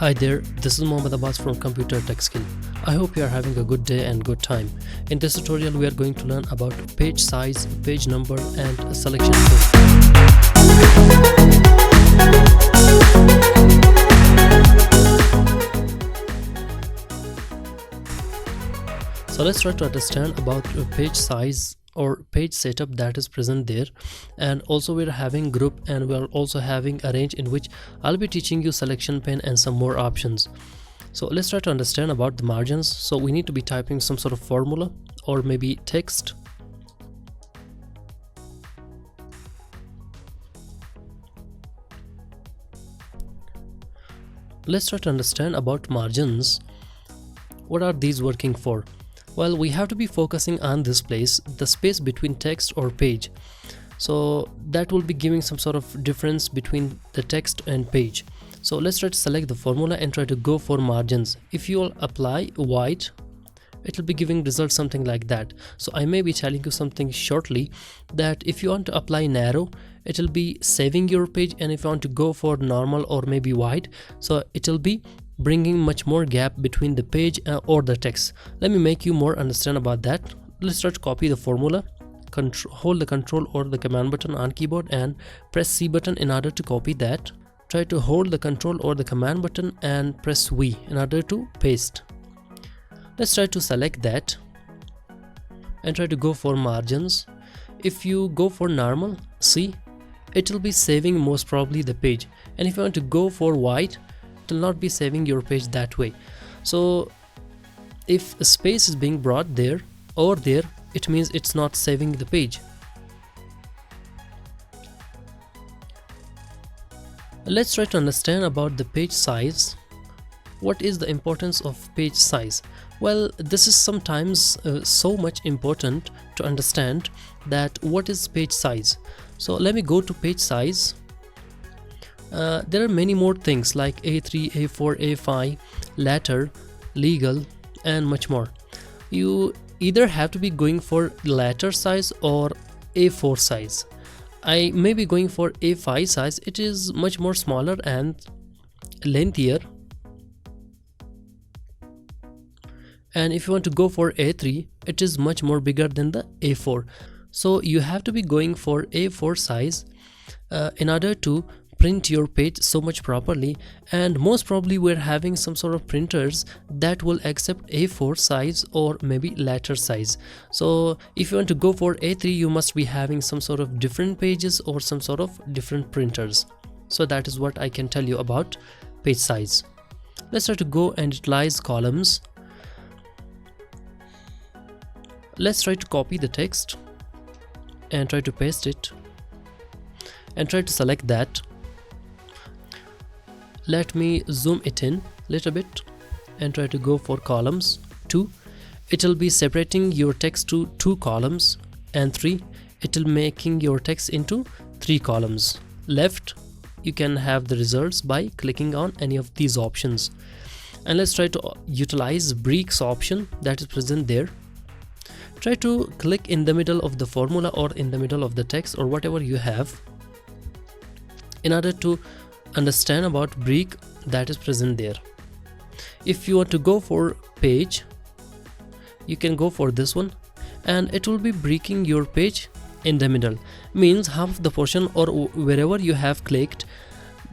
Hi there, this is Mohammad Abbas from Computer Tech Skill. I hope you are having a good day and good time. In this tutorial, we are going to learn about page size, page number, and a selection tool. So let's try to understand about page size or page setup that is present there. And also we're having group, and we're also having a range in which I'll be teaching you selection pane and some more options. So let's try to understand about the margins. So we need to be typing some sort of formula or maybe text. Let's try to understand about margins. What are these working for? Well, we have to be focusing on this place, the space between text or page. So that will be giving some sort of difference between the text and page. So let's try to select the formula and try to go for margins. If you will apply white, it will be giving results something like that. So I may be telling you something shortly that if you want to apply narrow, it will be saving your page, and if you want to go for normal or maybe wide, so it will be bringing much more gap between the page or the text. Let me make you more understand about that. Let's try to copy the formula. Hold the control or the command button on keyboard and press C button in order to copy that. Try to hold the control or the command button and press V in order to paste. Let's try to select that and try to go for margins. If you go for normal, see, it will be saving most probably the page, and if you want to go for wide, it will not be saving your page that way. So if a space is being brought there or there, it means it's not saving the page. Let's try to understand about the page size. What is the importance of page size? Well, this is sometimes so much important to understand that what is page size. So let me go to page size. There are many more things like A3, A4, A5, letter, legal, and much more. You either have to be going for letter size or A4 size. I may be going for A5 size. It is much more smaller and lengthier. And if you want to go for A3, it is much more bigger than the A4. So you have to be going for A4 size in order to print your page so much properly. And most probably we're having some sort of printers that will accept A4 size or maybe letter size. So if you want to go for A3, you must be having some sort of different pages or some sort of different printers. So that is what I can tell you about page size. Let's try to go and utilize columns. Let's try to copy the text and try to paste it and try to select that. Let me zoom it in a little bit and try to go for columns. 2, it will be separating your text to 2 columns, and 3, it will making your text into 3 columns. Left, you can have the results by clicking on any of these options. And let's try to utilize bricks option that is present there. Try to click in the middle of the formula or in the middle of the text or whatever you have in order to understand about brick that is present there. If you want to go for page, you can go for this one, and it will be breaking your page in the middle. Means half of the portion or wherever you have clicked,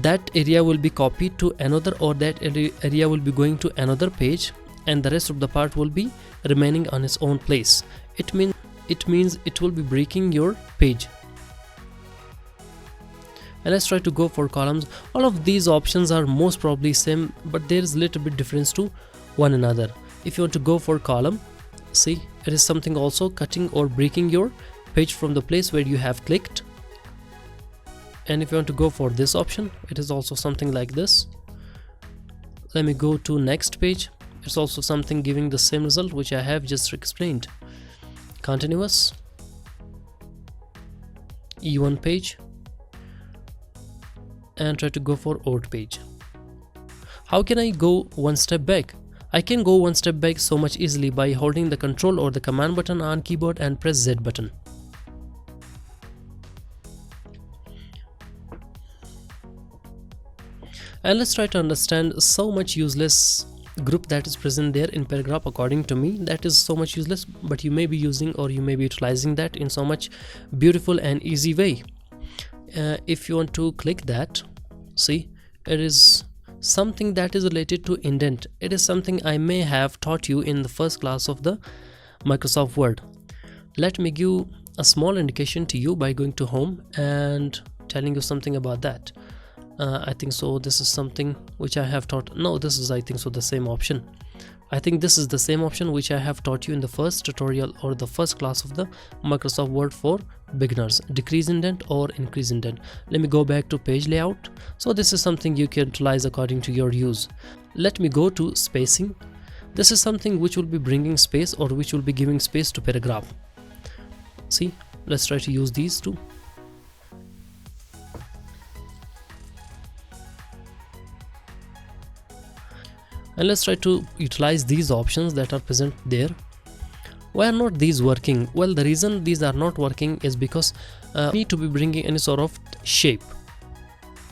that area will be copied to another, or that area will be going to another page, and the rest of the part will be remaining on its own place. It means it will be breaking your page. And let's try to go for columns. All of these options are most probably same, but there is a little bit difference to one another. If you want to go for column, see, it is something also cutting or breaking your page from the place where you have clicked. And if you want to go for this option, it is also something like this. Let me go to next page. It's also something giving the same result which I have just explained. Continuous, E1 page, and try to go for odd page. How can I go one step back? I can go one step back so much easily by holding the control or the command button on keyboard and press Z button. And let's try to understand so much useless group that is present there in paragraph. According to me, that is so much useless, but you may be using or you may be utilizing that in so much beautiful and easy way. If you want to click that, see, it is something that is related to indent. It is something I may have taught you in the first class of the Microsoft Word. Let me give a small indication to you by going to home and telling you something about that. I think so this is something which I have taught. No, this is, I think so, the same option. I think this is the same option which I have taught you in the first tutorial or the first class of the Microsoft Word for beginners. Decrease indent or increase indent. Let me go back to page layout. So this is something you can utilize according to your use. Let me go to spacing. This is something which will be bringing space or which will be giving space to paragraph. See, let's try to use these two. And let's try to utilize these options that are present there. Why are not these working? Well, the reason these are not working is because we need to be bringing any sort of shape.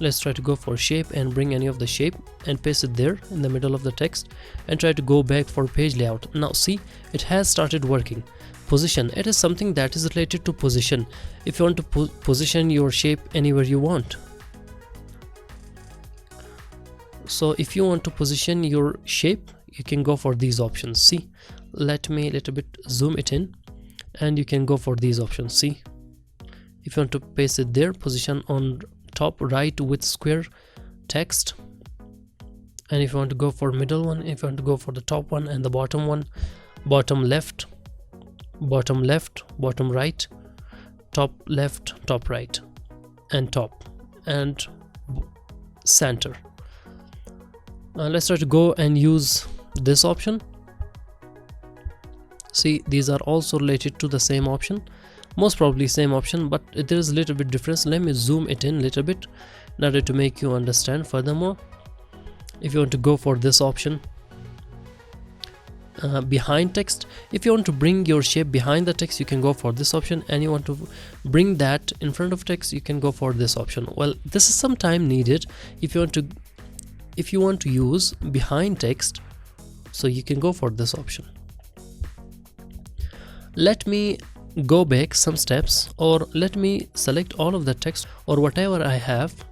Let's try to go for shape and bring any of the shape and paste it there in the middle of the text and try to go back for page layout. Now see, it has started working. Position, it is something that is related to position. If you want to position your shape anywhere you want. So if you want to position your shape, you can go for these options. See, let me a little bit zoom it in and you can go for these options. See, if you want to paste it there, position on top right with square text, and if you want to go for middle one, if you want to go for the top one and the bottom one, bottom left, bottom right, top left, top right, and top and center. Let's try to go and use this option. See, these are also related to the same option, most probably same option, but there is a little bit difference. Let me zoom it in a little bit in order to make you understand furthermore. If you want to go for this option, behind text, if you want to bring your shape behind the text, you can go for this option, and you want to bring that in front of text, you can go for this option. Well, this is some time needed if you want to use behind text, so you can go for this option. Let me go back some steps, or let me select all of the text or whatever I have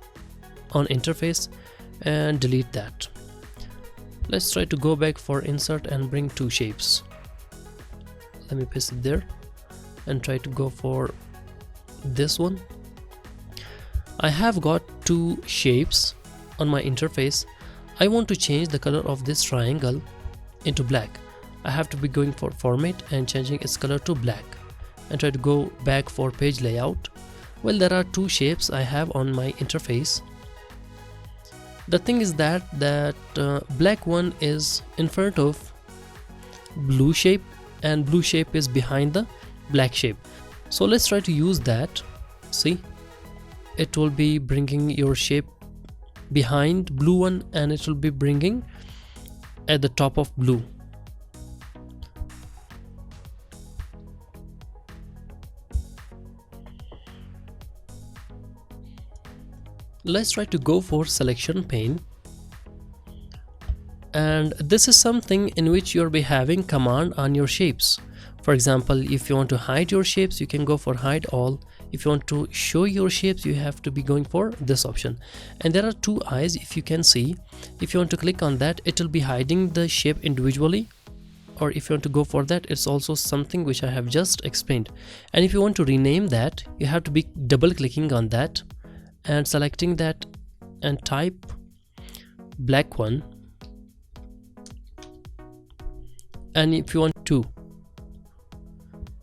on interface and delete that. Let's try to go back for insert and bring two shapes. Let me paste it there and try to go for this one. I have got two shapes on my interface. I want to change the color of this triangle into black. I have to be going for format and changing its color to black and try to go back for page layout. Well, there are two shapes I have on my interface. The thing is that black one is in front of blue shape and blue shape is behind the black shape. So let's try to use that. See, it will be bringing your shape behind blue one and it will be bringing at the top of blue. Let's try to go for selection pane, and this is something in which you'll be having command on your shapes. For example, if you want to hide your shapes, you can go for hide all. If you want to show your shapes, you have to be going for this option. And there are two eyes, if you can see. If you want to click on that, it will be hiding the shape individually, or if you want to go for that, it's also something which I have just explained. And if you want to rename that, you have to be double clicking on that and selecting that and type black one. And if you want to,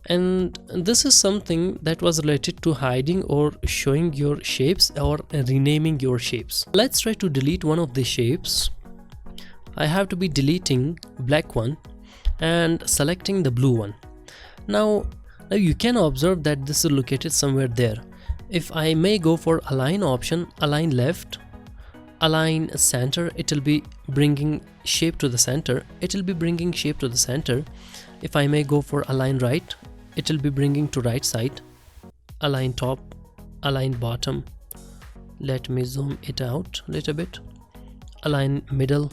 and this is something that was related to hiding or showing your shapes or renaming your shapes. Let's try to delete one of the shapes. I have to be deleting black one and selecting the blue one. Now you can observe that this is located somewhere there. If I may go for align option, align left, align center, it will be bringing shape to the center. It will be bringing shape to the center. If I may go for align right, it will be bringing to right side. Align top, align bottom. Let me zoom it out a little bit. align middle,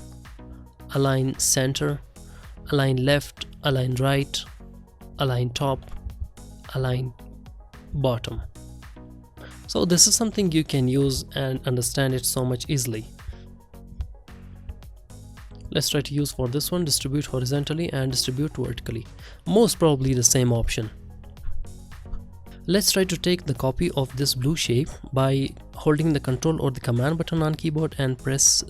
align center, align left, align right, align top, align bottom. So this is something you can use and understand it so much easily. Let's try to use for this one, distribute horizontally and distribute vertically. Most probably the same option. Let's try to take the copy of this blue shape by holding the control or the command button on keyboard and press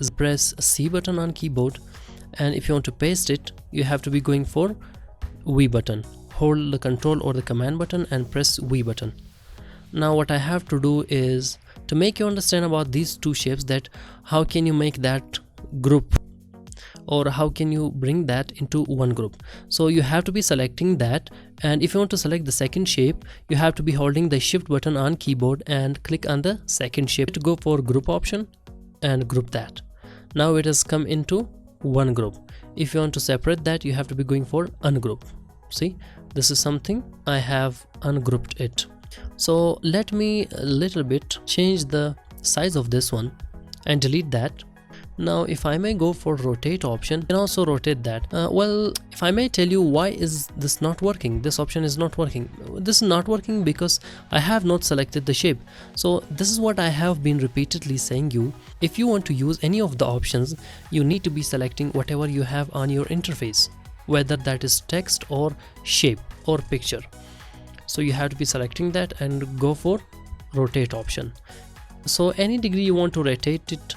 C button on keyboard. And if you want to paste it, you have to be going for V button. Hold the control or the command button and press V button. Now what I have to do is to make you understand about these two shapes, that how can you make that group, or how can you bring that into one group. So you have to be selecting that, and if you want to select the second shape, you have to be holding the shift button on keyboard and click on the second shape to go for group option and group that. Now it has come into one group. If you want to separate that, you have to be going for ungroup. See, this is something I have ungrouped it. So let me a little bit change the size of this one and delete that. Now if I may go for rotate option and also rotate that. Well, if I may tell you why is this not working, this option is not working. This is not working because I have not selected the shape. So this is what I have been repeatedly saying you. If you want to use any of the options, you need to be selecting whatever you have on your interface, whether that is text or shape or picture. So you have to be selecting that and go for rotate option. So any degree you want to rotate it,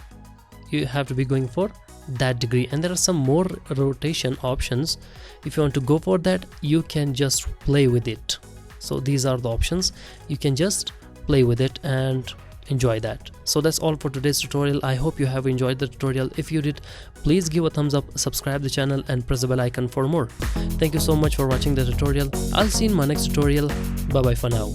you have to be going for that degree. And there are some more rotation options. If you want to go for that, you can just play with it. So these are the options. You can just play with it and enjoy that. So that's all for today's tutorial. I hope you have enjoyed the tutorial. If you did, please give a thumbs up, subscribe the channel and press the bell icon for more. Thank you so much for watching the tutorial. I'll see you in my next tutorial. Bye bye for now.